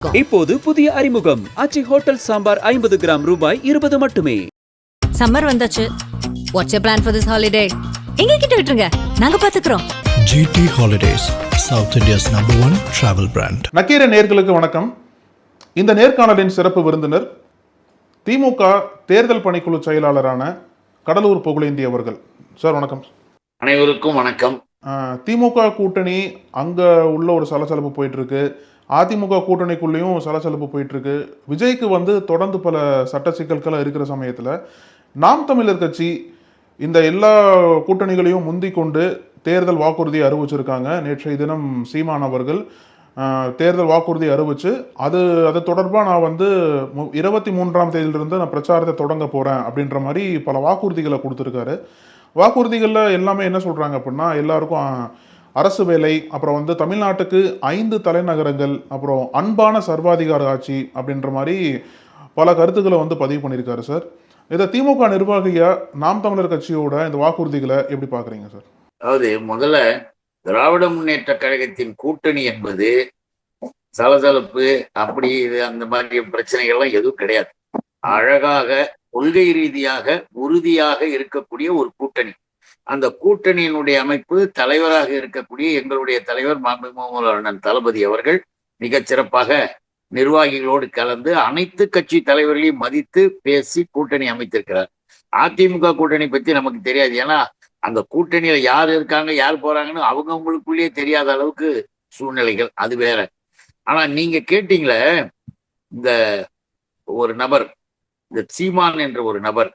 இப்போது புதிய அறிமுகம் ஆச்சி ஹோட்டல் சாம்பார் 50 கிராம் ரூபாய் 20 மட்டுமே. சம்மர் வந்தாச்சு. What's your plan for this holiday? எங்க கிட்ட விட்டுருங்க, நாங்க பாத்துக்கிறோம். GT Holidays, South India's #1 travel brand. Nakkeera நேயர்களுக்கு வணக்கம். இந்த நேர்காணலின் சிறப்பு விருந்தினர் திமுக தேர்தல் பணிக்குழு செயலாளரான கடலூர் புகழேந்தி அவர்கள். சார் வணக்கம். அனைவருக்கும் வணக்கம். திமுக கூட்டணி அங்க உள்ள ஒரு சலசலப்பு போயிட்டு இருக்கு. அதிமுக கூட்டணிக்குள்ளேயும் சலசலப்பு போயிட்டு இருக்கு. விஜய்க்கு தொடர்ந்து பல சட்ட சிக்கல்கள் இருக்கிற சமயத்தில் நாம் தமிழர் கட்சி இந்த எல்லா கூட்டணிகளையும் முந்தி கொண்டு தேர்தல் வாக்குறுதியை அறிவிச்சிருக்காங்க. நேற்றைய தினம் சீமான் அவர்கள் தேர்தல் வாக்குறுதி அறிவிச்சு அது தொடர்பாக நான் 23ஆம் தேதியிலிருந்து நான் பிரச்சாரத்தை தொடங்க போகிறேன் அப்படின்ற மாதிரி பல வாக்குறுதிகளை கொடுத்துருக்காரு. வாக்குறுதிகளில் எல்லாமே என்ன சொல்கிறாங்க அப்படின்னா, எல்லாருக்கும் அரசு வேலை, அப்புறம் தமிழ்நாட்டுக்கு 5 தலைநகரங்கள், அப்புறம் அன்பான சர்வாதிகார ஆட்சி அப்படின்ற மாதிரி பல கருத்துக்களை பதிவு பண்ணியிருக்காரு சார். இதை திமுக நிர்வாகியா நாம் தமிழர் கட்சியோட இந்த வாக்குறுதிகளை எப்படி பார்க்குறீங்க சார்? அதாவது முதல்ல திராவிட முன்னேற்ற கழகத்தின் கூட்டணி என்பது சலசலப்பு அப்படி அந்த மாதிரி பிரச்சனைகள்லாம் எதுவும் கிடையாது. அழகாக கொள்கை ரீதியாக உறுதியாக இருக்கக்கூடிய ஒரு கூட்டணி. அந்த கூட்டணியினுடைய அமைப்பு தலைவராக இருக்கக்கூடிய எங்களுடைய தலைவர் மாண்புமிகு தளபதி அவர்கள் மிகச் சிறப்பாக நிர்வாகிகளோடு கலந்து அனைத்து கட்சி தலைவர்களையும் மதித்து பேசி கூட்டணி அமைத்திருக்கிறார். அதிமுக கூட்டணி பற்றி நமக்கு தெரியாது. ஏன்னா அந்த கூட்டணியில யார் இருக்காங்க யார் போறாங்கன்னு அவங்கவுங்களுக்குள்ளேயே தெரியாத அளவுக்கு சூழ்நிலைகள், அது வேற. ஆனா நீங்க கேட்டீங்களே, இந்த ஒரு நபர், இந்த சீமான் என்ற ஒரு நபர்,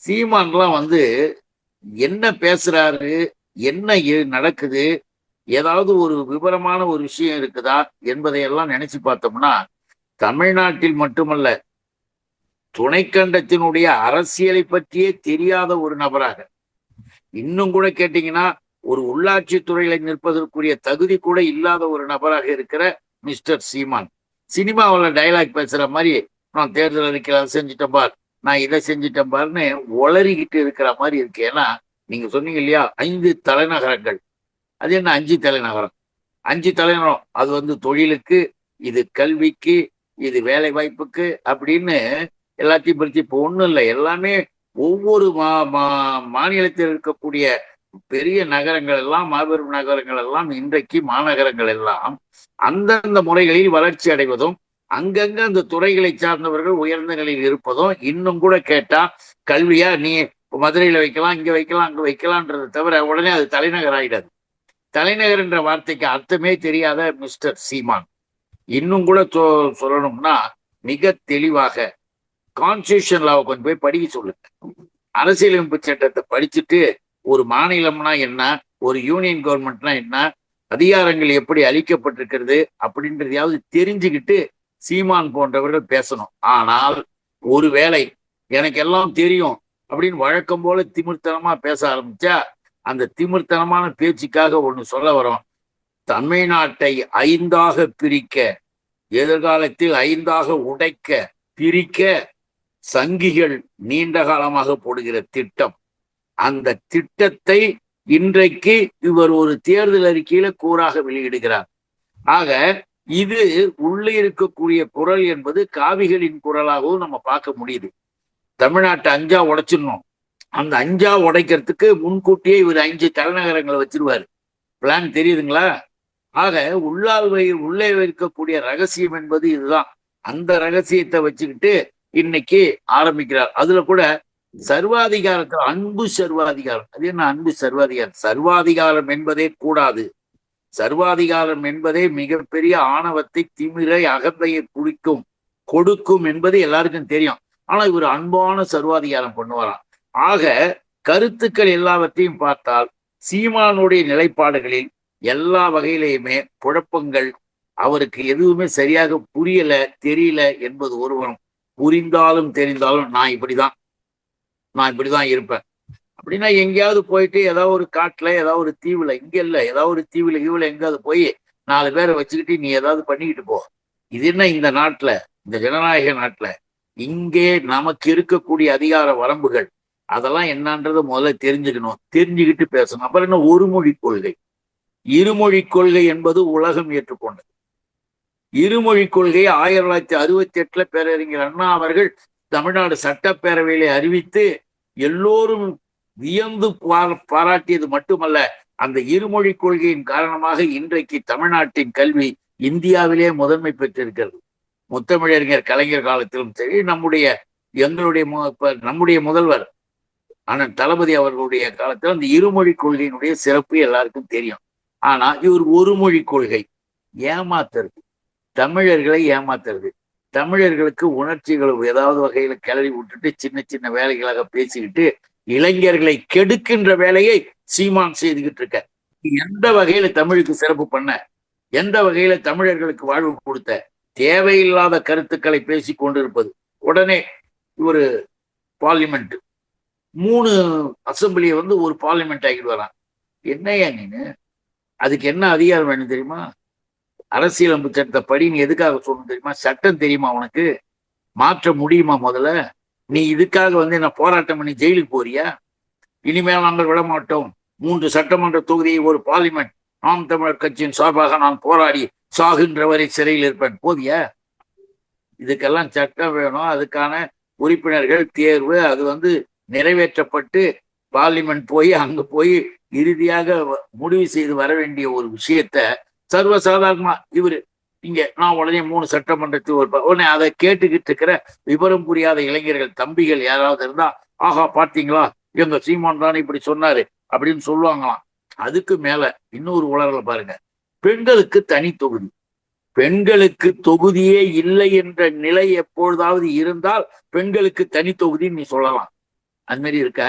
சீமான்லாம் என்ன பேசுறாரு, என்ன நடக்குது, ஏதாவது ஒரு விவரமான ஒரு விஷயம் இருக்குதா என்பதையெல்லாம் நினைச்சு பார்த்தோம்னா, தமிழ்நாட்டில் மட்டுமல்ல துணைக்கண்டத்தினுடைய அரசியலை பற்றியே தெரியாத ஒரு நபராக, இன்னும் கூட கேட்டீங்கன்னா ஒரு உள்ளாட்சி துறையில நிற்பதற்குரிய தகுதி கூட இல்லாத ஒரு நபராக இருக்கிற மிஸ்டர் சீமான் சினிமாவில் டைலாக் பேசுற மாதிரி, நான் தேர்தல் அறிக்கையில் செஞ்சுட்டேன் பார், நான் இதை செஞ்சுட்டேன் பாருன்னு ஒளறிக்கிட்டு இருக்கிற மாதிரி இருக்கு. ஏன்னா நீங்க சொன்னீங்க இல்லையா 5 தலைநகரங்கள், அது என்ன 5 தலைநகரம்? 5 தலைநகரம் அது தொழிலுக்கு, இது கல்விக்கு, இது வேலை வாய்ப்புக்கு அப்படின்னு எல்லாத்தையும் பிரிச்சு இப்போ ஒன்றும் இல்லை. எல்லாமே ஒவ்வொரு மாநிலத்தில் இருக்கக்கூடிய பெரிய நகரங்கள் எல்லாம், மாபெரும் நகரங்கள் எல்லாம், இன்றைக்கு மாநகரங்கள் எல்லாம் அந்தந்த முறைகளில் வளர்ச்சி அடைவதும் அங்கங்க அந்த துறைகளை சார்ந்தவர்கள் உயர்ந்த நிலையில் இருப்பதும், இன்னும் கூட கேட்டா கல்வியா நீ மதுரையில வைக்கலாம், இங்க வைக்கலாம், அங்க வைக்கலாம்ன்றதை தவிர உடனே அது தலைநகர் ஆயிடாது. தலைநகர் என்ற வார்த்தைக்கு அர்த்தமே தெரியாத மிஸ்டர் சீமான் இன்னும் கூட சொல்லணும்னா மிக தெளிவாக கான்ஸ்டியூஷன் லாவை கொஞ்சம் போய் படிக்க சொல்லுங்க. அரசியலமைப்பு சட்டத்தை படிச்சுட்டு ஒரு மாநிலம்னா என்ன, ஒரு யூனியன் கவர்மெண்ட்னா என்ன, அதிகாரங்கள் எப்படி அளிக்கப்பட்டிருக்கிறது அப்படின்றதையாவது தெரிஞ்சுக்கிட்டு சீமான் போன்றவர்கள் பேசணும். ஆனால் ஒருவேளை எனக்கு எல்லாம் தெரியும் அப்படின்னு வழக்கம் போல திமிர்த்தனமா பேச ஆரம்பிச்சா, அந்த திமிர்த்தனமான பேச்சுக்காக ஒண்ணு சொல்ல வரோம். தமிழ்நாட்டை 5ஆக பிரிக்க, எதிர்காலத்தில் 5ஆக உடைக்க, பிரிக்க சங்கிகள் நீண்ட காலமாக போடுகிற திட்டம், அந்த திட்டத்தை இன்றைக்கு இவர் ஒரு தேர்தல் அறிக்கையில கூறாக வெளியிடுகிறார். ஆக இது உள்ளே இருக்கக்கூடிய குரல் என்பது காவிகளின் குரலாகவும் நம்ம பார்க்க முடியுது. தமிழ்நாட்டை 5ஆ உடைச்சிடணும், அந்த 5ஆ உடைக்கிறதுக்கு முன்கூட்டியே இவர் 5 தலைநகரங்களை வச்சிருவாரு. பிளான் தெரியுதுங்களா? ஆக உள்ளே இருக்கக்கூடிய ரகசியம் என்பது இதுதான். அந்த ரகசியத்தை வச்சுக்கிட்டு இன்னைக்கு ஆரம்பிக்கிறார். அதுல கூட சர்வாதிகாரத்தில் அன்பு சர்வாதிகாரம். அது என்ன அன்பு சர்வாதிகாரம்? சர்வாதிகாரம் என்பதே கூடாது. சர்வாதிகாரம் என்பதே மிகப்பெரிய ஆணவத்தை, திமிரை, அகந்தையை கொடுக்கும் என்பது எல்லாருக்கும் தெரியும். ஆனா இவர் அன்பான சர்வாதிகாரம் பண்ணுவாராம். ஆக கருத்துக்கள் எல்லாவற்றையும் பார்த்தால் சீமானுடைய நிலைப்பாடுகளில் எல்லா வகையிலையுமே குழப்பங்கள், அவருக்கு எதுவுமே சரியாக புரியல, தெரியல என்பது ஒருவரும். புரிந்தாலும் தெரிந்தாலும் நான் இப்படிதான் இருப்பேன் அப்படின்னா, எங்கேயாவது போயிட்டு ஏதாவது ஒரு காட்டுல, ஏதாவது ஒரு தீவுல, இங்க இல்ல ஏதாவது ஒரு தீவுல எங்கேயாவது போய் 4 பேரை வச்சுக்கிட்டு நீ ஏதாவது பண்ணிக்கிட்டு போ. இது என்ன இந்த நாட்டுல, இந்த ஜனநாயக நாட்டுல இங்கே நமக்கு இருக்கக்கூடிய அதிகார வரம்புகள் அதெல்லாம் என்னன்றதை முதல்ல தெரிஞ்சுக்கணும், தெரிஞ்சுக்கிட்டு பேசணும். அப்புறம் என்ன ஒரு மொழி கொள்கை, இருமொழி கொள்கை என்பது உலகம் ஏற்றுக்கொண்டது. இருமொழி கொள்கையை 1968 பேரறிஞர் அண்ணா அவர்கள் தமிழ்நாடு சட்டப்பேரவையிலே அறிவித்து எல்லோரும் வியந்து பாராட்டியது மட்டுமல்ல, அந்த இருமொழி கொள்கையின் காரணமாக இன்றைக்கு தமிழ்நாட்டின் கல்வி இந்தியாவிலே முதன்மை பெற்றிருக்கிறது. முத்தமிழறிஞர் கலைஞர் காலத்திலும் சரி, நம்முடைய முதல்வர் அண்ணன் தளபதி அவர்களுடைய காலத்தில் அந்த இருமொழி கொள்கையினுடைய சிறப்பு எல்லாருக்கும் தெரியும். ஆனா இவர் ஒரு மொழி கொள்கை ஏமாத்துறது, தமிழர்களை ஏமாத்துறது, தமிழர்களுக்கு உணர்ச்சிகளை ஏதாவது வகையில கிளறி விட்டுட்டு சின்ன சின்ன வேலைகளாக பேசிக்கிட்டு இளைஞர்களை கெடுக்கின்ற வேலையை சீமான் செய்துகிட்டு இருக்க. எந்த வகையில தமிழுக்கு சிறப்பு பண்ண, எந்த வகையில தமிழர்களுக்கு வாழ்வு கொடுத்த, தேவையில்லாத கருத்துக்களை பேசி கொண்டிருப்பது. உடனே ஒரு பார்லிமெண்ட் 3 அசம்பிளியை ஒரு பார்லிமெண்ட் ஆகிட்டு வரான். என்னையா நீனு, அதுக்கு என்ன அதிகாரம் வேணும் தெரியுமா? அரசியலமைப்பு சட்டத்தை படி நீ எதுக்காக சொல்லணும் தெரியுமா? சட்டம் தெரியுமா உனக்கு? மாற்ற முடியுமா? முதல்ல நீ இதுக்காக என்ன போராட்டம் பண்ணி ஜெயிலுக்கு போறியா? இனிமேல் நாங்கள் விட மாட்டோம், 3 சட்டமன்ற தொகுதியை ஒரு பார்லிமெண்ட் நாம் தமிழர் கட்சியின் சார்பாக நான் போராடி சாகின்ற வரை சிறையில் இருப்பேன், போதியா? இதுக்கெல்லாம் சட்டம் வேணும், அதுக்கான உறுப்பினர்கள் தேர்வு, அது நிறைவேற்றப்பட்டு பார்லிமெண்ட் போய் அங்க போய் இறுதியாக முடிவு செய்து வர வேண்டிய ஒரு விஷயத்த சர்வசாதாரணமா இங்க நான் உடனே 3 சட்டமன்றத்தில் உடனே அதை கேட்டுக்கிட்டு இருக்கிற விவரம் புரியாத இளைஞர்கள் தம்பிகள் யாராவது இருந்தா, ஆஹா பாத்தீங்களா எங்க சீமான் தானே இப்படி சொன்னாரு அப்படின்னு சொல்லுவாங்களாம். அதுக்கு மேல இன்னொரு உலகில் பாருங்க, பெண்களுக்கு தனி தொகுதி. பெண்களுக்கு தொகுதியே இல்லை என்ற நிலை எப்பொழுதாவது இருந்தால் பெண்களுக்கு தனி தொகுதின்னு நீ சொல்லலாம். அது மாதிரி இருக்க.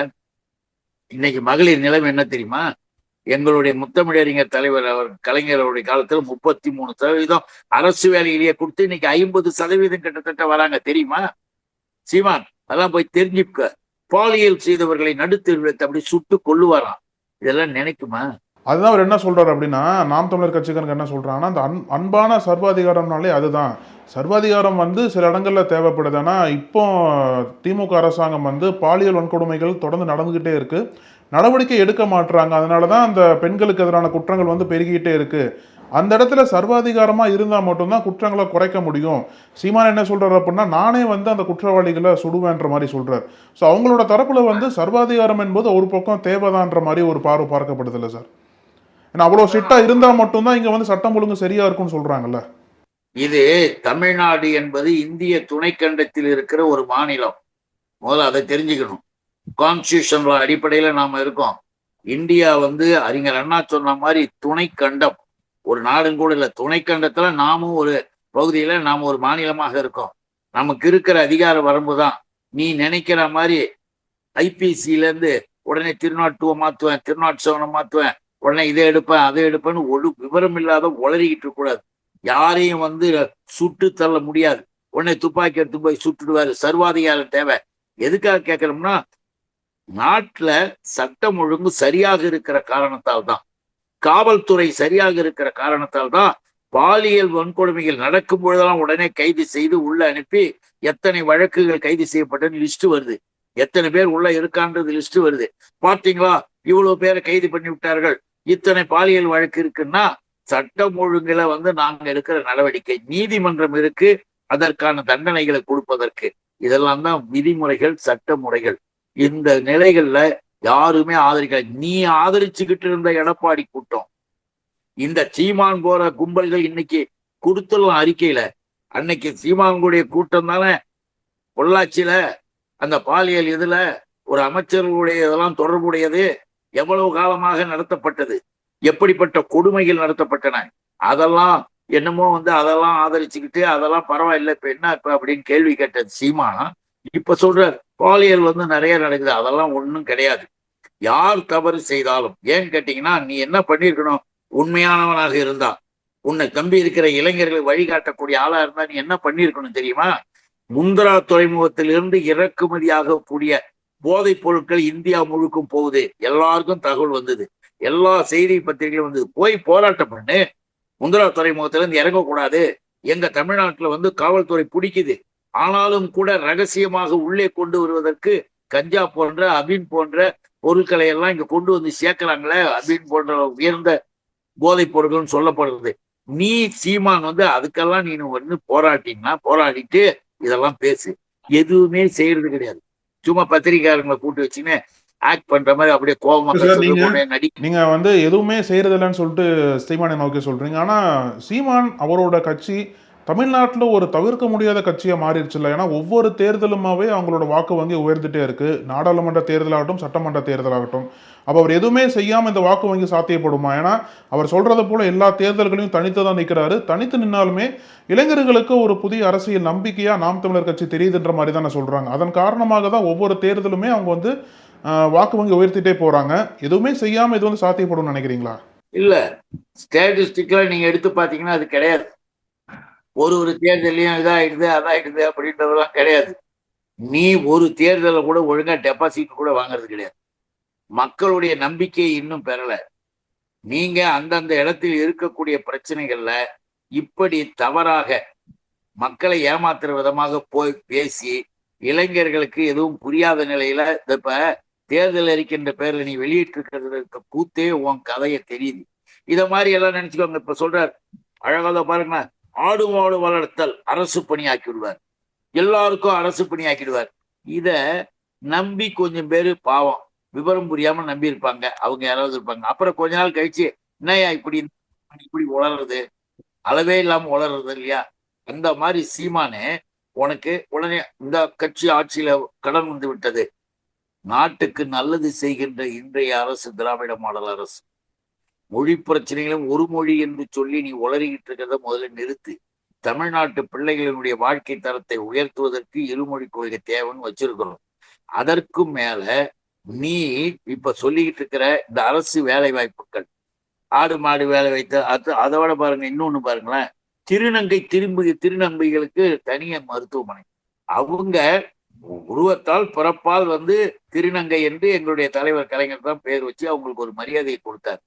இன்னைக்கு மகளிர் நிலைமை என்ன தெரியுமா? எங்களுடைய முத்தமிழறிஞர் தலைவர் அவர் கலைஞர் அவருடைய காலத்துல 33% அரசு வேலையிலேயே கொடுத்து இன்னைக்கு 50% கிட்டத்தட்ட வராங்க, தெரியுமா சீமான்? அதெல்லாம் போய் தெரிஞ்சுக்க. பாலியல் செய்தவர்களை நடுத்தெருவில் அப்படி சுட்டு கொள்ளுவாராம். இதெல்லாம் நினைக்குமா? அதுதான் அவர் என்ன சொல்றாரு அப்படின்னா, நாம் தமிழர் கட்சிக்காரங்க என்ன சொல்றாங்கன்னா, அந்த அன்பான சர்வாதிகாரம்னாலே அதுதான். சர்வாதிகாரம் சில இடங்கள்ல தேவைப்படுது. ஆனா இப்போ திமுக அரசாங்கம் பாலியல் வன்கொடுமைகள் தொடர்ந்து நடந்துகிட்டே இருக்கு, நடவடிக்கை எடுக்க மாட்டுறாங்க. அதனாலதான் அந்த பெண்களுக்கு எதிரான குற்றங்கள் பெருகிட்டே இருக்கு. அந்த இடத்துல சர்வாதிகாரமா இருந்தா மட்டும்தான் குற்றங்களை குறைக்க முடியும். சீமான் என்ன சொல்றாரு அப்படின்னா, நானே அந்த குற்றவாளிகளை சுடுவேன்ற மாதிரி சொல்றாரு. ஸோ அவங்களோட தரப்புல சர்வாதிகாரம் என்பது ஒரு பக்கம் தேவைதான்ற மாதிரி ஒரு பார்வை பார்க்கப்படுது இல்லை சார்? ஏன்னா அவ்வளவு ஸ்ட்ரிக்டா இருந்தா மட்டும்தான் இங்க சட்டம் ஒழுங்கு சரியா இருக்கும்னு சொல்றாங்கல்ல. இது தமிழ்நாடு என்பது இந்திய துணைக்கண்டத்தில் இருக்கிற ஒரு மாநிலம். முதல்ல அதை தெரிஞ்சுக்கணும். கான்ஸ்டியூஷன் அடிப்படையில நாம இருக்கோம். இந்தியா அறிஞர் அண்ணா சொன்ன மாதிரி துணைக்கண்டம், ஒரு நாடும் கூட இல்லை. துணைக்கண்டத்துல நாமும் ஒரு பகுதியில நாம ஒரு மாநிலமாக இருக்கோம். நமக்கு இருக்கிற அதிகார வரம்பு தான். நீ நினைக்கிற மாதிரி ஐபிசில இருந்து உடனே திருநாட்டுவை மாத்துவேன், திருநாட்டு மாத்துவேன், உடனே இதை எடுப்பேன் அதை எடுப்பேன்னு ஒரு விவரம் இல்லாத உளறிக்கிட்டு இருக்கக்கூடாது. யாரையும் சுட்டு தள்ள முடியாது. உடனே துப்பாக்கி எடுத்து போய் சுட்டுடுவாரு. சர்வாதிகாரம் தேவை. எதுக்காக கேட்கிறோம்னா, நாட்டுல சட்டம் ஒழுங்கு சரியாக இருக்கிற காரணத்தால் தான், காவல்துறை சரியாக இருக்கிற காரணத்தால் தான் பாலியல் வன்கொடுமைகள் நடக்கும் பொழுதெல்லாம் உடனே கைது செய்து உள்ள அனுப்பி எத்தனை வழக்குகள் கைது செய்யப்பட்டன்னு லிஸ்ட் வருது, எத்தனை பேர் உள்ள இருக்கான்றது லிஸ்ட் வருது. பார்த்தீங்களா, இவ்வளவு பேரை கைது பண்ணி விட்டார்கள், இத்தனை பாலியல் வழக்கு இருக்குன்னா சட்டம் ஒழுங்குல நாங்க எடுக்கிற நடவடிக்கை, நீதிமன்றம் இருக்கு அதற்கான தண்டனைகளை கொடுப்பதற்கு. இதெல்லாம் தான் விதிமுறைகள், சட்ட முறைகள். இந்த நிலைகள்ல யாருமே ஆதரிக்கல. நீ ஆதரிச்சுக்கிட்டு இருந்த எடப்பாடி கூட்டம், இந்த சீமான் போற கும்பல்கள் இன்னைக்கு கொடுத்துடலாம் அறிக்கையில. அன்னைக்கு சீமான்களுடைய கூட்டம் தானே பொள்ளாச்சியில அந்த பாலியல் இதுல ஒரு அமைச்சர்களுடைய இதெல்லாம் தொடர்புடையது. எவ்வளவு காலமாக நடத்தப்பட்டது, எப்படிப்பட்ட கொடுமைகள் நடத்தப்பட்டன, அதெல்லாம் என்னமோ அதெல்லாம் ஆதரிச்சுக்கிட்டு அதெல்லாம் பரவாயில்ல இப்ப என்ன இப்ப அப்படின்னு கேள்வி கேட்டது சீமானா. இப்ப சொல்றாரு பாலியல் நிறைய நடக்குது, அதெல்லாம் ஒண்ணும் கிடையாது. யார் தவறு செய்தாலும், ஏன்னு கேட்டீங்கன்னா, நீ என்ன பண்ணிருக்கணும்? உண்மையானவனாக இருந்தா, உன்னை தம்பி இருக்கிற இளைஞர்களை வழிகாட்டக்கூடிய ஆளா இருந்தா நீ என்ன பண்ணிருக்கணும் தெரியுமா? முந்திரா துறைமுகத்திலிருந்து இறக்குமதியாக கூடிய போதைப் பொருட்கள் இந்தியா முழுக்கும் போகுது, எல்லாருக்கும் தகவல் வந்தது, எல்லா செய்தி பத்திரிகைகளும் வந்தது. போய் போராட்டம் பண்ணு. முந்திரா துறைமுகத்திலிருந்து இறங்கக்கூடாது, எங்க தமிழ்நாட்டுல காவல்துறை பிடிக்குது, ஆனாலும் கூட ரகசியமாக உள்ளே கொண்டு வருவதற்கு கஞ்சா போன்ற அபின் போன்ற பொருட்களை எல்லாம் இங்க கொண்டு சேர்க்கிறாங்களே. அபின் போன்ற உயர்ந்த போதைப் பொருட்கள் சொல்லப்படுறது. நீ சீமான் வந்து அதுக்கெல்லாம் நீ வந்து போராட்டினா போராடிட்டு இதெல்லாம் பேசு. எதுவுமே செய்யறது கிடையாது. சும்மா பத்திரிகையாளர்களை கூட்டு வச்சுன்னு ஆக்ட் பண்ற மாதிரி அப்படியே கோபமா நடி. நீங்க வந்து எதுவுமே செய்யறதில்லைன்னு சொல்லிட்டு சீமானை நோக்கி சொல்றீங்க. ஆனா சீமான் அவரோட கட்சி தமிழ்நாட்டில் ஒரு தவிர்க்க முடியாத கட்சியா மாறிடுச்சு இல்லை? ஏன்னா ஒவ்வொரு தேர்தலுமாவே அவங்களோட வாக்கு வங்கி உயர்ந்துட்டே இருக்கு. நாடாளுமன்ற தேர்தலாகட்டும், சட்டமன்ற தேர்தலாகட்டும். அப்போ அவர் எதுவுமே செய்யாம இந்த வாக்கு வங்கி சாத்தியப்படுமா? ஏன்னா அவர் சொல்றதை போல எல்லா தேர்தல்களையும் தனித்து தான் நிற்கிறாரு. தனித்து நின்னாலுமே இளைஞர்களுக்கு ஒரு புதிய அரசியல் நம்பிக்கையா நாம் தமிழர் கட்சி தெரியுதுன்ற மாதிரி தானே சொல்றாங்க. அதன் காரணமாக தான் ஒவ்வொரு தேர்தலுமே அவங்க வந்து வாக்கு வங்கி உயர்த்திட்டே போறாங்க. எதுவுமே செய்யாம இது வந்து சாத்தியப்படும் நினைக்கிறீங்களா? இல்ல, ஸ்டாட்டிஸ்டிக்ல நீங்க எடுத்து பாத்தீங்கன்னா அது கிடையாது. ஒரு தேர்தலையும் இதாயிடுது அதாயிடுது அப்படின்றதெல்லாம் கிடையாது. நீ ஒரு தேர்தலை கூட ஒழுங்கா டெபாசிட் கூட வாங்குறது கிடையாது. மக்களுடைய நம்பிக்கையை இன்னும் பெறல. நீங்க அந்தந்த இடத்தில் இருக்கக்கூடிய பிரச்சனைகள்ல இப்படி தவறாக மக்களை ஏமாத்துற விதமாக போய் பேசி இளைஞர்களுக்கு எதுவும் புரியாத நிலையில இப்ப தேர்தல் அறிக்கின்ற பேர்ல நீ வெளியிட்டு இருக்கிறது இருக்க கூத்தே உன் கதையை தெரியுது. இத மாதிரி எல்லாம் நினைச்சுக்கோங்க. இப்ப சொல்றார் அழகாத பாருங்க, ஆடு மாடு வளர்த்தல் அரசு பணியாக்கி விடுவார், எல்லாருக்கும் அரசு பணியாக்கிடுவார். இத நம்பி கொஞ்சம் பேரு பாவம் விவரம் புரியாம நம்பி இருப்பாங்க. அவங்க யாராவது இருப்பாங்க. அப்புறம் கொஞ்ச நாள் கழிச்சு என்னையா இப்படி வளர்றது, அளவே இல்லாம வளர்றது இல்லையா? அந்த மாதிரி சீமானே உனக்கு உடனே இந்த கட்சி ஆட்சியில கடன் வந்து விட்டது. நாட்டுக்கு நல்லது செய்கின்ற இன்றைய அரசு திராவிட மாடல் அரசு. மொழி பிரச்சனைகளும் ஒரு மொழி என்று சொல்லி நீ உளறிக்கிட்டு இருக்கிறத முதல்ல நிறுத்து. தமிழ்நாட்டு பிள்ளைகளினுடைய வாழ்க்கை தரத்தை உயர்த்துவதற்கு இருமொழி கொள்கை தேவைன்னு வச்சிருக்கிறோம். அதற்கும் மேல நீ இப்ப சொல்லிக்கிட்டு இருக்கிற இந்த அரசு வேலை வாய்ப்புகள், ஆடு மாடு வேலை வைத்த அதோட பாருங்க, இன்னொன்னு பாருங்களேன், திருநங்கைகளுக்கு தனிய மருத்துவமனை. அவங்க உருவத்தால் பிறப்பால் வந்து திருநங்கை என்று எங்களுடைய தலைவர் கலைஞர் தான் பேர் வச்சு அவங்களுக்கு ஒரு மரியாதையை கொடுத்தார்.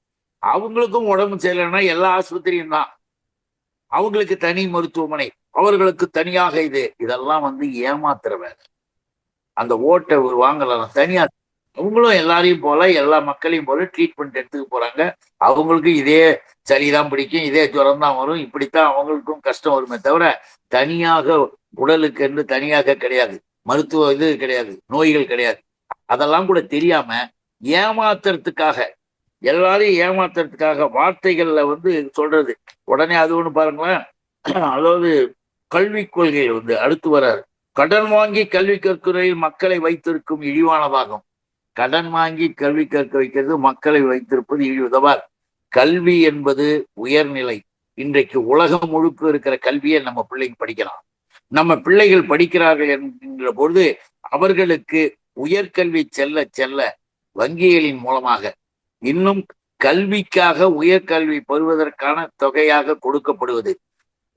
அவங்களுக்கும் உடம்பு சரியில்லைன்னா எல்லா ஆஸ்பத்திரியும் தான், அவங்களுக்கு தனி மருத்துவமனை, அவர்களுக்கு தனியாக இதெல்லாம் வந்து ஏமாத்துற வேலை. அந்த ஓட்டை வாங்கலாம் தனியா. அவங்களும் எல்லாரையும் போல எல்லா மக்களையும் போல ட்ரீட்மெண்ட் எடுத்துக்க போறாங்க. அவங்களுக்கு இதே சளிதான் பிடிக்கும், இதே ஜுரம் தான் வரும், இப்படித்தான் அவங்களுக்கும் கஷ்டம் வருமே தவிர தனியாக உடலுக்கு என்று தனியாக கிடையாது, மருத்துவ இது கிடையாது, நோய்கள் கிடையாது. அதெல்லாம் கூட தெரியாம ஏமாத்துறதுக்காக, எல்லாரையும் ஏமாத்துறதுக்காக வார்த்தைகள்ல வந்து சொல்றது. உடனே அது ஒண்ணு பாருங்களேன், அதாவது கல்விக் கொள்கை வந்து அடுத்து வராரு. கடன் வாங்கி கல்வி கற்குறையில் மக்களை வைத்திருக்கும் இழிவானதாகும். கடன் வாங்கி கல்வி கற்க வைக்கிறது மக்களை வைத்திருப்பது இழிவுதவார். கல்வி என்பது உயர்நிலை. இன்றைக்கு உலகம் முழுக்க இருக்கிற கல்வியை நம்ம பிள்ளைங்க படிக்கலாம். நம்ம பிள்ளைகள் படிக்கிறார்கள் என்கின்ற பொழுது அவர்களுக்கு உயர்கல்வி செல்ல செல்ல வங்கிகளின் மூலமாக இன்னும் கல்விக்காக உயர்கல்வி பெறுவதற்கான தொகையாக கொடுக்கப்படுவது.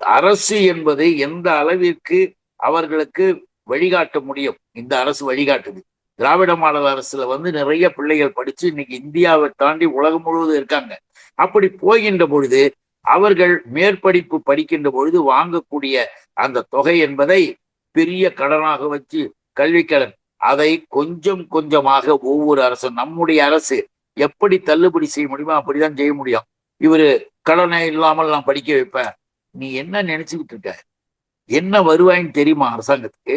அரசு என்பது எந்த அளவிற்கு அவர்களுக்கு வழிகாட்ட முடியும், இந்த அரசு வழிகாட்டுது. திராவிட மாடல் அரசுல வந்து நிறைய பிள்ளைகள் படிச்சு இன்னைக்கு இந்தியாவை தாண்டி உலகம் முழுவதும் இருக்காங்க. அப்படி போகின்ற பொழுது அவர்கள் மேற்படிப்பு படிக்கின்ற பொழுது வாங்கக்கூடிய அந்த தொகை என்பதை பெரிய கடனாக வச்சு கல்வி கடன், அதை கொஞ்சம் கொஞ்சமாக ஒவ்வொரு அரசும், நம்முடைய அரசு எப்படி தள்ளுபடி செய்ய முடியுமோ அப்படிதான் செய்ய முடியும். இவரு கடனை இல்லாமல் நான் படிக்க வைப்பேன். நீ என்ன நினைச்சுக்கிட்டு இருக்க? என்ன வருவாயின்னு தெரியுமா அரசாங்கத்துக்கு?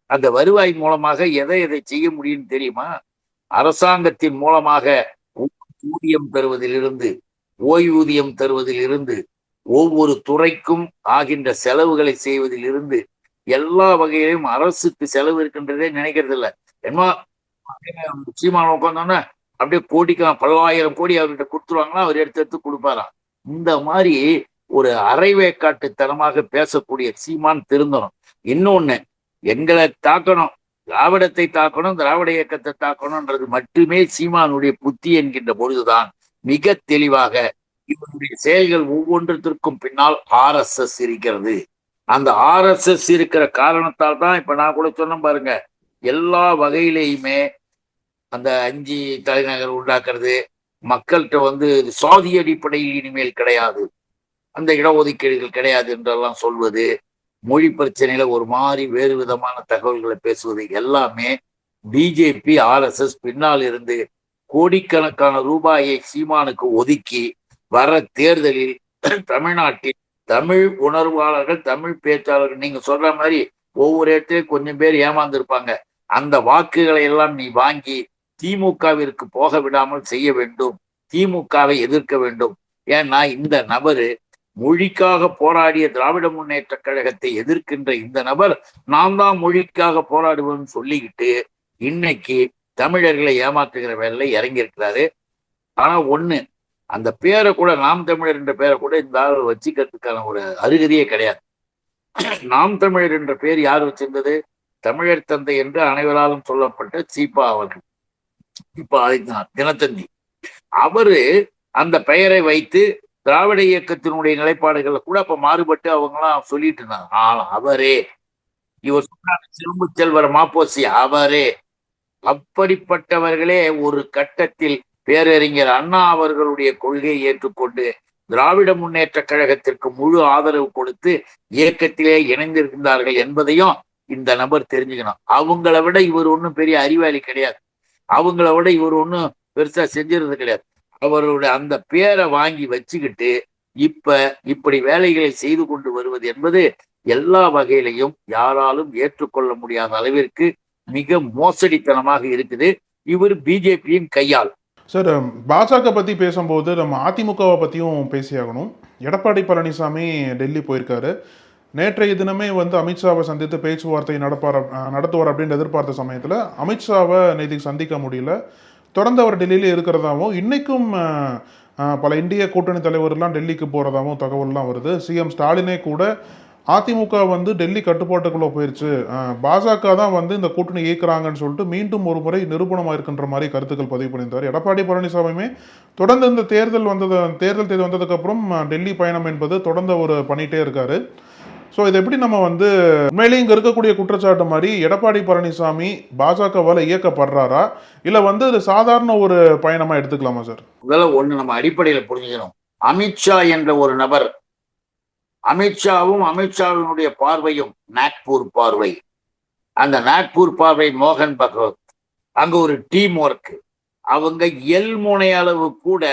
அந்த வருவாய் மூலமாக எதை செய்ய முடியும்னு தெரியுமா? அரசாங்கத்தின் மூலமாக ஊதியம் தருவதிலிருந்து, ஓய்வூதியம் தருவதிலிருந்து, ஒவ்வொரு துறைக்கும் ஆகின்ற செலவுகளை செய்வதில் இருந்து எல்லா வகையிலும் அரசுக்கு செலவு இருக்கின்றதே நினைக்கிறது இல்லை. என்ன சீமான உட்காந்தோன்னா அப்படியே கோடிக்கலாம், பல்லாயிரம் கோடி அவர்கிட்ட கொடுத்துருவாங்கன்னா அவர் எடுத்து கொடுப்பாராம். இந்த மாதிரி ஒரு அரைவேக்காட்டுத்தனமாக பேசக்கூடிய சீமான் திருந்தணும். இன்னொன்னு, எங்களை தாக்கணும், திராவிடத்தை தாக்கணும், திராவிட இயக்கத்தை தாக்கணும்ன்றது மட்டுமே சீமானுடைய புத்தி என்கின்ற பொழுதுதான் மிக தெளிவாக இவருடைய செயல்கள் ஒவ்வொன்றத்திற்கும் பின்னால் RSS இருக்கிறது. அந்த RSS இருக்கிற காரணத்தால் தான் இப்ப நான் கூட சொன்ன பாருங்க, எல்லா வகையிலையுமே அந்த 5 தலைநகர் உண்டாக்குறது, மக்கள்கிட்ட வந்து சாதி அடிப்படையில் இனிமேல் கிடையாது, அந்த இடஒதுக்கீடுகள் கிடையாது என்றெல்லாம் சொல்வது, மொழி பிரச்சனையில ஒரு மாதிரி வேறு விதமான தகவல்களை பேசுவது, எல்லாமே பிஜேபி RSS பின்னால் இருந்து கோடிக்கணக்கான ரூபாயை சீமானுக்கு ஒதுக்கி வர தேர்தலில் தமிழ்நாட்டில் தமிழ் உணர்வாளர்கள், தமிழ் பேச்சாளர்கள், நீங்க சொல்ற மாதிரி ஒவ்வொரு இடத்துலயும் கொஞ்சம் பேர் ஏமாந்துருப்பாங்க. அந்த வாக்குகளை எல்லாம் நீ வாங்கி திமுகவிற்கு போக விடாமல் செய்ய வேண்டும், திமுகவை எதிர்க்க வேண்டும். ஏன்னா இந்த நபரு மொழிக்காக போராடிய திராவிட முன்னேற்ற கழகத்தை எதிர்க்கின்ற இந்த நபர் நாம் தான் மொழிக்காக போராடுவோம்னு சொல்லிக்கிட்டு இன்னைக்கு தமிழர்களை ஏமாற்றுகிற வேலையில இறங்கி இருக்கிறாரு. ஆனா ஒண்ணு, அந்த பேரை கூட, நாம் தமிழர் என்ற பேரை கூட இந்த ஆள் வச்சுக்கிறதுக்கான ஒரு அருகதையே கிடையாது. நாம் தமிழர் என்ற பேர் யார் வச்சிருந்தது? தமிழர் தந்தை என்று அனைவராலும் சொல்லப்பட்ட சீபா அவர்கள், இப்ப ஆதித்யநாத் தினத்தந்தி, அவரு அந்த பெயரை வைத்து திராவிட இயக்கத்தினுடைய நிலைப்பாடுகளை கூட அப்ப மாறுபட்டு அவங்களாம் சொல்லிட்டு இருந்தாங்க. ஆனா அவரே, இவர் சொன்னார் சிறும்பு செல்வர் மாப்போசி, அவரே, அப்படிப்பட்டவர்களே ஒரு கட்டத்தில் பேரறிஞர் அண்ணா அவர்களுடைய கொள்கையை ஏற்றுக்கொண்டு திராவிட முன்னேற்ற கழகத்திற்கு முழு ஆதரவு கொடுத்து இயக்கத்திலே இணைந்திருந்தார்கள் என்பதையும் இந்த நபர் தெரிஞ்சுக்கணும். அவங்கள விட இவர் ஒன்றும் பெரிய அறிவாளி கிடையாது, அவங்கள விட இவர் ஒன்றும் பெருசா செஞ்சிருந்தது கிடையாது. அவருடைய அந்த பேரை வாங்கி வச்சுக்கிட்டு இப்ப இப்படி வேலைகளை செய்து கொண்டு வருவது என்பது எல்லா வகையிலையும் யாராலும் ஏற்றுக்கொள்ள முடியாத அளவிற்கு மிக மோசடித்தனமாக இருக்குது. இவர் பிஜேபியின் கையால். சார், பாஜக பற்றி பேசும்போது நம்ம அதிமுகவை பற்றியும் பேசியாகணும். எடப்பாடி பழனிசாமி டெல்லி போயிருக்காரு. நேற்றைய தினமே வந்து அமித்ஷாவை சந்தித்து பேச்சுவார்த்தை நடத்துவார் அப்படின்னு எதிர்பார்த்த சமயத்தில் அமித்ஷாவை நேற்று சந்திக்க முடியல. தொடர்ந்து அவர் டெல்லியில் இருக்கிறதாகவும் இன்னைக்கும் பல இந்திய கூட்டணி தலைவர்லாம் டெல்லிக்கு போகிறதாகவும் தகவல்லாம் வருது. சிஎம் ஸ்டாலினே கூட அதிமுக வந்து டெல்லி கட்டுப்பாட்டுக்குள்ளே போயிடுச்சு, பாஜக தான் வந்து இந்த கூட்டணி இயக்குறாங்கன்னு சொல்லிட்டு மீண்டும் ஒரு முறை நிரூபணமாக இருக்கின்ற மாதிரி கருத்துக்கள் பதிவு பண்ணியிருந்தார். எடப்பாடி பழனிசாமியுமே தொடர்ந்து இந்த தேர்தல் தேதி வந்ததுக்கப்புறம் டெல்லி பயணம் என்பது தொடர்ந்து அவர் பண்ணிகிட்டே இருக்காரு. ஸோ இதை எப்படி நம்ம வந்து உண்மையிலேயே இங்கே இருக்கக்கூடிய குற்றச்சாட்டு மாதிரி எடப்பாடி பழனிசாமி பாஜகவால் இயக்கப்படுறாரா, இல்லை வந்து அது சாதாரண ஒரு பயணமாக எடுத்துக்கலாமா சார்? இதெல்லாம் ஒண்ணு நம்ம அடிப்படையில் புரிஞ்சுக்கணும். அமித்ஷா என்ற ஒரு நபர், அமித்ஷாவும் அமித்ஷாவினுடைய பார்வையும் நாக்பூர் பார்வை, அந்த நாக்பூர் பார்வை மோகன் பகவத், அங்க ஒரு டீம் ஒர்க். அவங்க எல்முனை அளவு கூட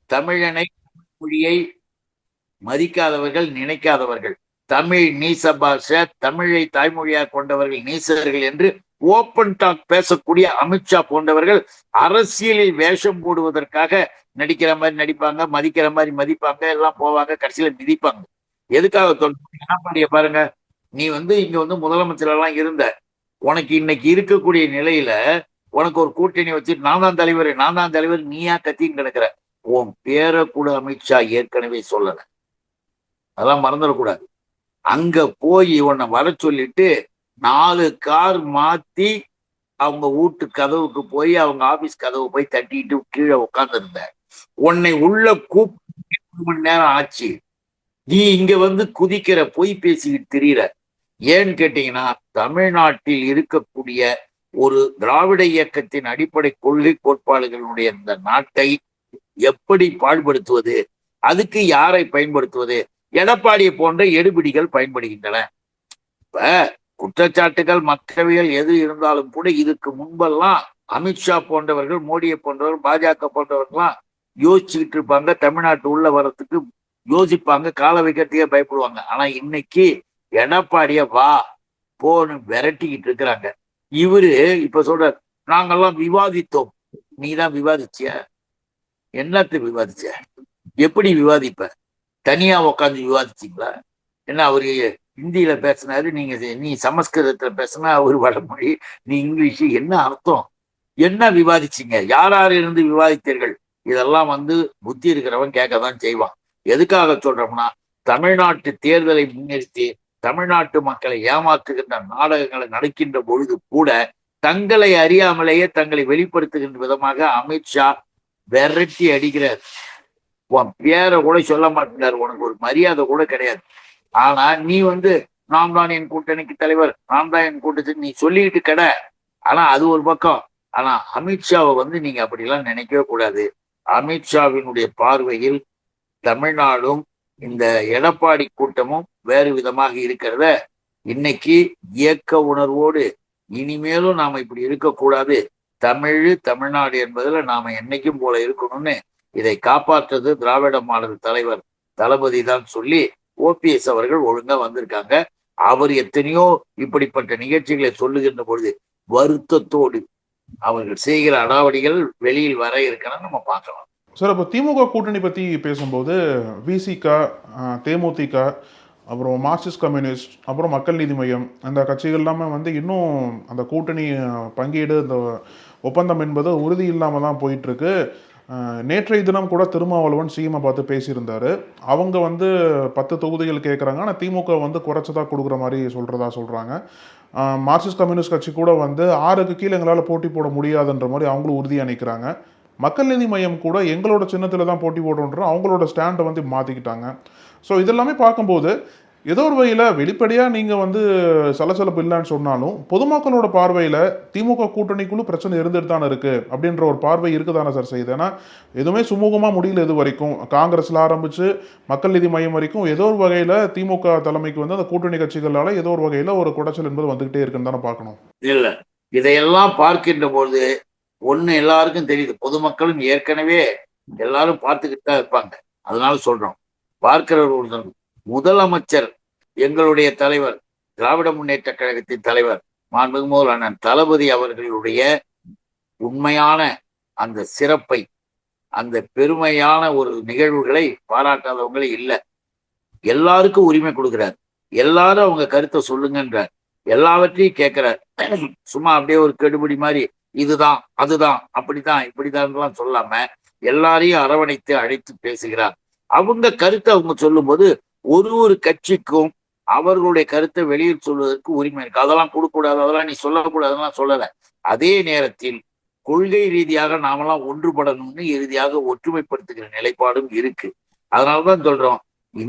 தமிழனை, மொழியை மதிக்காதவர்கள், நினைக்காதவர்கள், தமிழ் நீச பாஷை, தமிழை தாய்மொழியாக கொண்டவர்கள் நீசர்கள் என்று ஓப்பன் டாக் பேசக்கூடிய அமித்ஷா போன்றவர்கள் அரசியலில் வேஷம் போடுவதற்காக நடிக்கிற மாதிரி நடிப்பாங்க, மதிக்கிற மாதிரி மதிப்பாங்க, எல்லாம் போவாங்க, கடைசியில மிதிப்பாங்க. எதுக்காக சொல்றேன் பாருங்க, நீ வந்து இங்க வந்து முதலமைச்சர் எல்லாம் இருந்த, உனக்கு இன்னைக்கு இருக்கக்கூடிய நிலையில உனக்கு ஒரு கூட்டணி வச்சு நான் தான் தலைவர் நீயா கத்தின்னு கிடக்குற. உன் பேரை கூட அமித்ஷா ஏற்கனவே சொல்லல, அதெல்லாம் மறந்துடக்கூடாது. அங்க போய் உன்னை வர சொல்லிட்டு 4 கார் மாத்தி அவங்க வீட்டு கதவுக்கு போய், அவங்க ஆபீஸ் கதவு போய் தட்டிட்டு கீழே உட்கார்ந்து இருந்த. உன்னை உள்ள கூப்பிட்டு 2 மணி நேரம் ஆச்சு. நீ இங்க வந்து குதிக்கிற, பொய் பேசிக்கிட்டு திரியிற. ஏன்னு கேட்டீங்கன்னா, தமிழ்நாட்டில் இருக்கக்கூடிய ஒரு திராவிட இயக்கத்தின் அடிப்படை கொள்கை கோட்பாடுகளுடைய இந்த நாட்டை எப்படி பாடுபடுத்துவது, அதுக்கு யாரை பயன்படுத்துவது, எடப்பாடியை போன்ற எடுபிடிகள் பயன்படுகின்றன. இப்ப குற்றச்சாட்டுகள் மற்றவைகள் எது இருந்தாலும் கூட இதுக்கு முன்பெல்லாம் அமித்ஷா போன்றவர்கள், மோடியை போன்றவர்கள், பாஜக போன்றவர்கள்லாம் யோசிச்சுக்கிட்டு இருப்பாங்க, தமிழ்நாட்டு உள்ள வரத்துக்கு யோசிப்பாங்க, கால வைக்கிறதுக்கே பயப்படுவாங்க. ஆனா இன்னைக்கு எடப்பாடிய வா போன்னு விரட்டிக்கிட்டு இருக்கிறாங்க. இவரு இப்ப சொல்ற, நாங்கெல்லாம் விவாதித்தோம். நீதான் விவாதிச்சிய? என்னத்து விவாதிச்ச? எப்படி விவாதிப்ப? தனியா உட்காந்து விவாதிச்சிங்களா? என்ன அவரு ஹிந்தியில பேசினாரு, நீ சமஸ்கிருதத்துல பேசினா அவரு வடமொழி, நீ இங்கிலீஷ், என்ன அர்த்தம்? என்ன விவாதிச்சிங்க? யார் இருந்து விவாதித்தீர்கள்? இதெல்லாம் வந்து புத்தி இருக்கிறவன் கேட்கதான் செய்வான். எதுக்காக சொல்றோம்னா, தமிழ்நாட்டு தேர்தலை முன்னிறுத்தி தமிழ்நாட்டு மக்களை ஏமாற்றுகின்ற நாடகங்களை நடக்கின்ற பொழுது கூட தங்களை அறியாமலேயே தங்களை வெளிப்படுத்துகின்ற விதமாக அமித்ஷா விரட்டி அடிக்கிறார். உன் பேரை கூட சொல்ல மாட்டேங்கிறார், உனக்கு ஒரு மரியாதை கூட கிடையாது. ஆனா நீ வந்து நாம் தான் என் கூட்டணிக்கு தலைவர், நாம் தான் என் கூட்டத்துக்கு நீ சொல்லிட்டு கடை. ஆனா அது ஒரு பக்கம். ஆனா அமித்ஷாவை வந்து நீங்க அப்படிலாம் நினைக்கவே கூடாது. அமித்ஷாவினுடைய பார்வையில் தமிழ்நாடும் இந்த எடப்பாடி கூட்டமும் வேறு விதமாக இருக்கிறத இன்னைக்கு இயக்க உணர்வோடு இனிமேலும் நாம இப்படி இருக்கக்கூடாது, தமிழ்நாடு என்பதுல நாம என்னைக்கும் போல இருக்கணும்னு இதை காப்பாற்றுறது திராவிட மாடல் தலைவர் தளபதி தான் சொல்லி ஓபிஎஸ் அவர்கள் ஒழுங்கா வந்திருக்காங்க. அவர் எத்தனையோ இப்படிப்பட்ட நிகழ்ச்சிகளை சொல்லுகின்ற பொழுது வருத்தத்தோடு அவர்கள் செய்கிற அடாவடிகள் வெளியில் வர இருக்கணும், நம்ம பார்க்கலாம். சார், இப்போ திமுக கூட்டணி பற்றி பேசும்போது விசிக, தேமுதிக, அப்புறம் மார்க்சிஸ்ட் கம்யூனிஸ்ட், அப்புறம் மக்கள் நீதி மையம், அந்த கட்சிகள் எல்லாமே வந்து இன்னும் அந்த கூட்டணி பங்கீடு, இந்த ஒப்பந்தம் என்பது உறுதி இல்லாமல் தான் போயிட்டுருக்கு. நேற்றைய தினம் கூட திருமாவளவன் சிஎம்ஐ பார்த்து பேசியிருந்தார். அவங்க வந்து 10 தொகுதிகள் கேட்குறாங்க, ஆனால் திமுக வந்து குறைச்சதாக கொடுக்குற மாதிரி சொல்கிறாங்க. மார்க்சிஸ்ட் கம்யூனிஸ்ட் கட்சி கூட வந்து 6க்கு கீழே எங்களால் போட்டி போட முடியாதுன்ற மாதிரி அவங்களும் உறுதியாக நிற்கிறாங்க. மக்கள் நீதி மையம் கூட எங்களோட சின்னத்தில் தான் போட்டி போடுறோன்ற அவங்களோட ஸ்டாண்டை வந்து மாற்றிக்கிட்டாங்க. ஸோ இதெல்லாமே பார்க்கும்போது ஏதோ ஒரு வகையில் வெளிப்படையாக நீங்கள் வந்து சலசலப்பு இல்லைன்னு சொன்னாலும் பொதுமக்களோட பார்வையில் திமுக கூட்டணிக்குள்ளே பிரச்சனை இருந்துட்டு தானே இருக்குது அப்படின்ற ஒரு பார்வை இருக்குதானே சார் செய்யுது. ஏன்னா எதுவுமே சுமூகமாக முடியல இது வரைக்கும். காங்கிரஸில் ஆரம்பித்து மக்கள் நீதி மையம் வரைக்கும் ஏதோ ஒரு வகையில் திமுக தலைமைக்கு வந்து அந்த கூட்டணி கட்சிகளால் ஏதோ ஒரு வகையில் ஒரு குடைச்சல் என்பது வந்துகிட்டே இருக்குன்னு தானே பார்க்கணும். இல்லை, இதையெல்லாம் பார்க்கின்ற பொழுது ஒண்ணு எல்லாருக்கும் தெரியுது, பொதுமக்களும் ஏற்கனவே எல்லாரும் பார்த்துக்கிட்டு தான் இருப்பாங்க. அதனால சொல்றோம், பார்க்கிறவர்கள் முதலமைச்சர், எங்களுடைய தலைவர், திராவிட முன்னேற்ற கழகத்தின் தலைவர் மாண்புமிகு முதல்வர் அண்ணன் தளபதி அவர்களுடைய உண்மையான அந்த சிறப்பை, அந்த பெருமையான ஒரு நிகழ்வுகளை பாராட்டாதவங்களே இல்லை. எல்லாருக்கும் உரிமை கொடுக்கிறார், எல்லாரும் அவங்க கருத்தை சொல்லுங்கன்றார், எல்லாவற்றையும் கேட்கிறார். சும்மா அப்படியே ஒரு கெடுபிடி மாதிரி இதுதான் அதுதான் அப்படிதான் இப்படிதான் சொல்லாம எல்லாரையும் அரவணைத்து அழைத்து பேசுகிறார். அவங்க கருத்தை அவங்க சொல்லும் போது ஒரு கட்சிக்கும் அவர்களுடைய கருத்தை வெளியில் சொல்வதற்கு உரிமை இருக்கு. அதெல்லாம் கொடுக்கக்கூடாது, அதெல்லாம் நீ சொல்லக்கூடாதுலாம் சொல்லல. அதே நேரத்தில் கொள்கை ரீதியாக நாமெல்லாம் ஒன்றுபடணும்னு இறுதியாக ஒற்றுமைப்படுத்துகிற நிலைப்பாடும் இருக்கு. அதனாலதான் சொல்றோம்,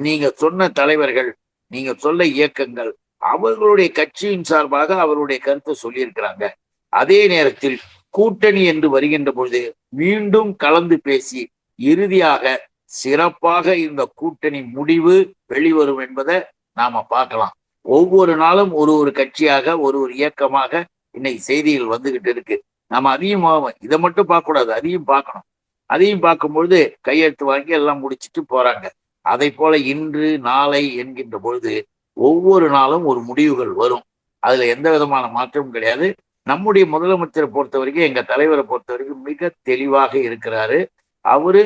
நீங்க சொன்ன தலைவர்கள், நீங்க சொல்ல இயக்கங்கள் அவர்களுடைய கட்சியின் சார்பாக அவருடைய கருத்தை சொல்லியிருக்கிறாங்க. அதே நேரத்தில் கூட்டணி என்று வருகின்ற பொழுது மீண்டும் கலந்து பேசி இறுதியாக சிறப்பாக இந்த கூட்டணி முடிவு வெளிவரும் என்பதை நாம பார்க்கலாம். ஒவ்வொரு நாளும் ஒரு கட்சியாக ஒரு இயக்கமாக இன்னைக்கு செய்திகள் வந்துகிட்டு இருக்கு. நம்ம அதையும் இதை மட்டும் பார்க்க கூடாது, அதையும் பார்க்கணும். அதையும் பார்க்கும்பொழுது கையெழுத்து வாங்கி எல்லாம் முடிச்சுட்டு போறாங்க. அதை போல இன்று நாளை என்கின்ற பொழுது ஒவ்வொரு நாளும் ஒரு முடிவுகள் வரும். அதுல எந்த விதமான மாற்றமும் கிடையாது. நம்முடைய முதலமைச்சரை பொறுத்த வரைக்கும், எங்க தலைவரை பொறுத்த வரைக்கும் மிக தெளிவாக இருக்கிறாரு. அவரு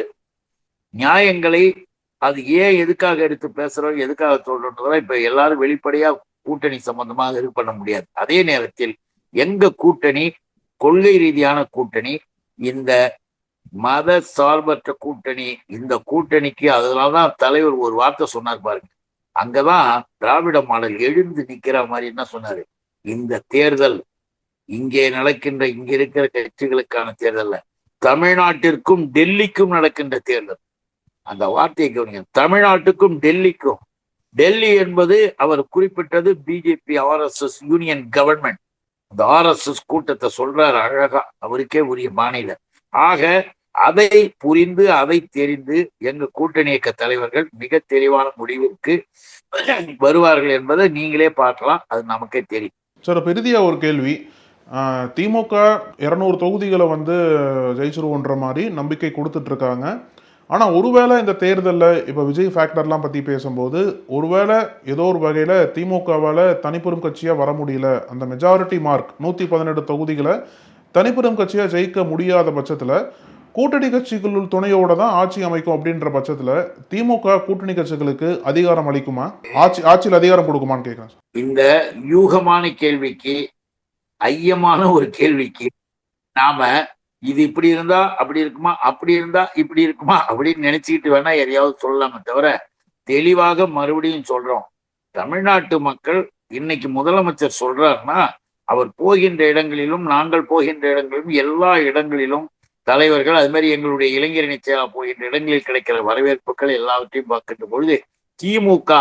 நியாயங்களை அது ஏன் எதுக்காக எடுத்து பேசுறோம், எதுக்காக சொல்றோன்றதெல்லாம் இப்ப எல்லாரும் வெளிப்படையா கூட்டணி சம்பந்தமாக இது பண்ண முடியாது. அதே நேரத்தில் எங்க கூட்டணி கொள்கை ரீதியான கூட்டணி, இந்த மத சார்பற்ற கூட்டணி. இந்த கூட்டணிக்கு அதனாலதான் தலைவர் ஒரு வார்த்தை சொன்னார் பாருங்க, அங்கதான் திராவிட மாடல் எழுந்து நிக்கிற மாதிரி என்ன சொன்னாரு, இந்த தேர்தல் இங்கே நடக்கின்ற இங்க இருக்கிற கட்சிகளுக்கான தேர்தல்ல தமிழ்நாட்டிற்கும் டெல்லிக்கும் நடக்கின்ற தேர்தல். அந்த வார்த்தையை கவனிங்க, தமிழ்நாட்டுக்கும் டெல்லிக்கும். டெல்லி என்பது அவர் குறிப்பிட்டது பிஜேபி RSS யூனியன் கவர்மெண்ட். அந்த RSS கூட்டத்தை சொல்றாரு அழகா, அவருக்கே உரிய மாநில. ஆக அதை புரிந்து அதை தெரிந்து எங்க கூட்டணி இயக்க தலைவர்கள் மிக தெளிவான முடிவிற்கு வருவார்கள் என்பதை நீங்களே பார்க்கலாம், அது நமக்கே தெரியும். சார், பெரிதியா ஒரு கேள்வி. திமுக 200 தொகுதிகளை வந்து ஜெயிச்சிருவோன்ற மாதிரி நம்பிக்கை கொடுத்துட்டு இருக்காங்க. ஆனால் ஒருவேளை இந்த தேர்தலில் இப்போ விஜய் ஃபேக்டர்லாம் பற்றி பேசும்போது ஒருவேளை ஏதோ ஒரு வகையில் திமுகவால் தனிப்பெரும் கட்சியாக வர முடியல, அந்த மெஜாரிட்டி மார்க் 118 தொகுதிகளை தனிப்பெரும் கட்சியாக ஜெயிக்க முடியாத பட்சத்தில் கூட்டணி கட்சிகளுள் துணையோட தான் ஆட்சி அமைக்கும் அப்படின்ற பட்சத்தில் திமுக கூட்டணி கட்சிகளுக்கு அதிகாரம் அளிக்குமா, ஆட்சியில் அதிகாரம் கொடுக்குமான்னு கேட்குறேன். இந்த யூகமான கேள்விக்கு, ஐயமான ஒரு கேள்விக்கு நாம இது இப்படி இருந்தா அப்படி இருக்குமா, அப்படி இருந்தா இப்படி இருக்குமா அப்படின்னு நினைச்சுக்கிட்டு வேணா எதையாவது சொல்லலாமே தவிர, தெளிவாக மறுபடியும் சொல்றோம், தமிழ்நாட்டு மக்கள் இன்னைக்கு முதலமைச்சர் சொல்றாருன்னா அவர் போகின்ற இடங்களிலும் நாங்கள் போகின்ற இடங்களிலும் எல்லா இடங்களிலும் தலைவர்கள், அது மாதிரி எங்களுடைய இளைஞரணி செயலா போகின்ற இடங்களில் கிடைக்கிற வரவேற்புகள் எல்லாவற்றையும் பார்க்கின்ற பொழுது திமுக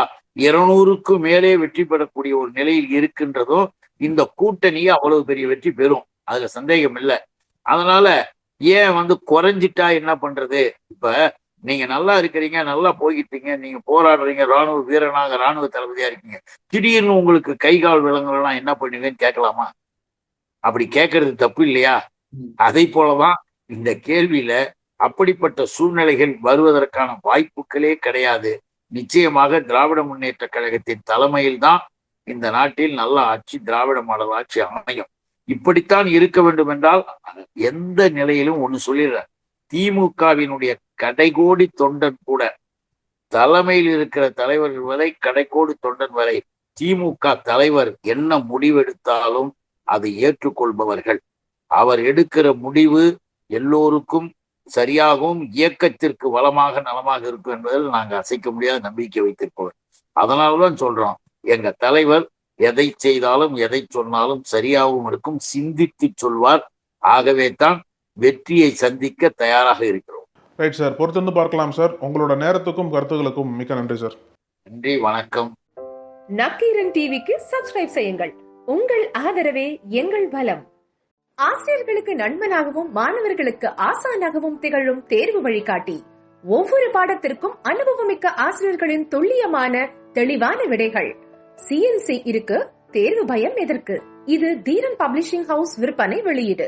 200க்கும் மேலே வெற்றி பெறக்கூடிய ஒரு நிலையில் இருக்கின்றதோ இந்த கூட்டணியை அவ்வளவு பெரிய வெற்றி பெறும், அதுல சந்தேகம் இல்லை. அதனால ஏன் வந்து குறைஞ்சிட்டா என்ன பண்றது? இப்ப நீங்க நல்லா இருக்கிறீங்க, நல்லா போய்கிட்டீங்க, நீங்க போராடுறீங்க, ராணுவ வீரனாக ராணுவ தளபதியா இருக்கீங்க, திடீர்னு உங்களுக்கு கை கால் விலங்குகள்லாம் என்ன பண்ணுவீங்கன்னு கேட்கலாமா? அப்படி கேட்கறது தப்பு இல்லையா? அதை போலதான் இந்த கேள்வியில அப்படிப்பட்ட சூழ்நிலைகள் வருவதற்கான வாய்ப்புகளே கிடையாது. நிச்சயமாக திராவிட முன்னேற்ற கழகத்தின் தலைமையில் தான் இந்த நாட்டில் நல்ல ஆட்சி, திராவிட மாடல் ஆட்சி அமையும். இப்படித்தான் இருக்க வேண்டும் என்றால் எந்த நிலையிலும் ஒண்ணு சொல்லிடுற, திமுகவினுடைய கடைகோடி தொண்டன் கூட, தலைமையில் இருக்கிற தலைவர்கள் வரை, கடைக்கோடி தொண்டன் வரை, திமுக தலைவர் என்ன முடிவெடுத்தாலும் அதை ஏற்றுக்கொள்பவர்கள். அவர் எடுக்கிற முடிவு எல்லோருக்கும் சரியாகவும் இயக்கத்திற்கு வளமாக நலமாக இருக்கும் என்பதில் நாங்கள் அசைக்க முடியாத நம்பிக்கை வைத்திருப்பவர். அதனால்தான் சொல்றோம், எங்க தலைவர் எதை செய்தாலும் எதை சொன்னாலும் சரியாகவும் இருக்கும், சிந்தித்து சொல்வார். ஆகவே தான் வெற்றியை சந்திக்க தயாராக இருக்கிறோம். ரைட் சார், பொறுத்திருந்து பார்க்கலாம் சார். உங்களோட நேரத்துக்கும் கருத்துகளுக்கும் மிக்க நன்றி சார். நன்றி, வணக்கம். நக்கீரன் டிவிக்கு சப்ஸ்கிரைப் செய்யுங்கள். உங்கள் ஆதரவே எங்கள் பலம். ஆசிரியர்களுக்கு நண்பனாகவும் மாணவர்களுக்கு ஆசானாகவும் திகழும் தேர்வு வழிகாட்டி. ஒவ்வொரு பாடத்திற்கும் அனுபவமிக்க ஆசிரியர்களின் துல்லியமான தெளிவான விடைகள். CNC இருக்கு, தேர்வு பயம் எதற்கு? இது தீரன் பப்ளிஷிங் ஹவுஸ் விற்பனை வெளியீடு.